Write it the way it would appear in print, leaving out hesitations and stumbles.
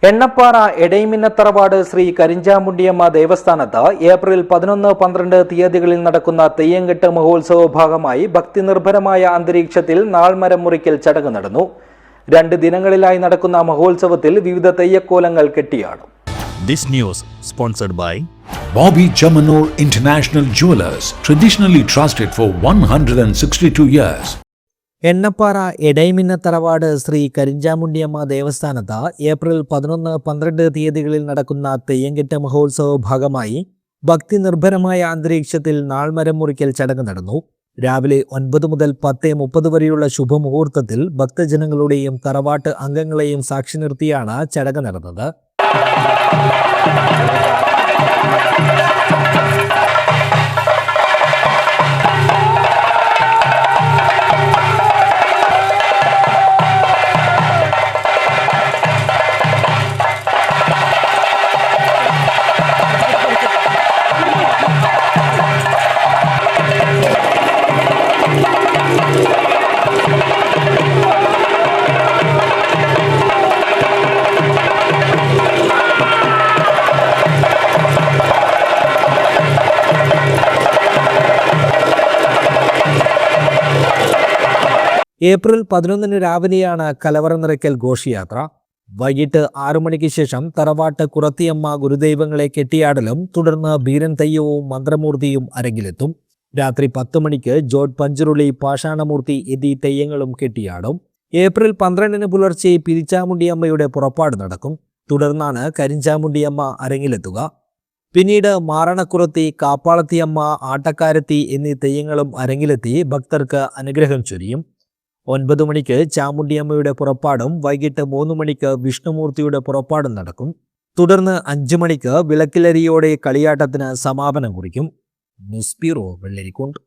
എണ്ണപ്പാറ എടൈമിന്നത്തറവാട് ശ്രീ കരിഞ്ചാമുണ്ടിയമ്മ ദേവസ്ഥാനത്ത് ഏപ്രിൽ 11-12 തീയതികളിൽ നടക്കുന്ന തെയ്യംകെട്ട് മഹോത്സവ ഭാഗമായി ഭക്തിനിർഭരമായ അന്തരീക്ഷത്തിൽ നാൾമരം മുറിക്കൽ ചടങ്ങ് നടന്നു. 2 ദിനങ്ങളിലായി നടക്കുന്ന മഹോത്സവത്തിൽ വിവിധ തെയ്യക്കോലങ്ങൾ കെട്ടിയാടും. This news sponsored by Bobby Chamanur International Jewelers, traditionally trusted for 162 years. Ennappara എടൈമിന്നത്തറവാട് ശ്രീ കരിഞ്ചാമുണ്ടിയമ്മ ദേവസ്ഥാനത്ത് ഏപ്രിൽ 11-12 തീയതികളിൽ നടക്കുന്ന തെയ്യംകെട്ട് മഹോത്സവ ഭാഗമായി ഭക്തിനിർഭരമായ അന്തരീക്ഷത്തിൽ നാൾമരം മുറിക്കൽ ചടങ്ങ് നടന്നു. രാവിലെ 9 മുതൽ 10:30 വരെയുള്ള ശുഭമുഹൂർത്തത്തിൽ ഭക്തജനങ്ങളുടെയും തറവാട്ട് അംഗങ്ങളെയും സാക്ഷി നിർത്തിയാണ് ചടങ്ങ് നടന്നത്. ഏപ്രിൽ 11 രാവിലെയാണ് കലവറ നിറയ്ക്കൽ ഘോഷയാത്ര. വൈകിട്ട് 6 മണിക്ക് ശേഷം തറവാട്ട് കുറത്തിയമ്മ ഗുരുദൈവങ്ങളെ കെട്ടിയാടലും തുടർന്ന് ബീരൻ തെയ്യവും മന്ത്രമൂർത്തിയും അരങ്ങിലെത്തും. രാത്രി 10 മണിക്ക് ജോഡ് പഞ്ചുരുളി, പാഷാണമൂർത്തി എന്നീ തെയ്യങ്ങളും കെട്ടിയാടും. ഏപ്രിൽ 12 പുലർച്ചെ പിരിച്ചാമുണ്ടിയമ്മയുടെ പുറപ്പാട് നടക്കും. തുടർന്നാണ് കരിഞ്ചാമുണ്ടിയമ്മ അരങ്ങിലെത്തുക. പിന്നീട് മാറണക്കുറത്തി, കാപ്പാളത്തിയമ്മ, ആട്ടക്കാരത്തി എന്നീ തെയ്യങ്ങളും അരങ്ങിലെത്തി ഭക്തർക്ക് അനുഗ്രഹം ചൊരിയും. 9 മണിക്ക് ചാമുണ്ടിയമ്മയുടെ പുറപ്പാടും വൈകിട്ട് 3 മണിക്ക് വിഷ്ണുമൂർത്തിയുടെ പുറപ്പാടും നടക്കും. തുടർന്ന് 5 മണിക്ക് വിളക്കിലരിയോടെ കളിയാട്ടത്തിന് സമാപനം കുറിക്കും. News bureau, Vellarikundu.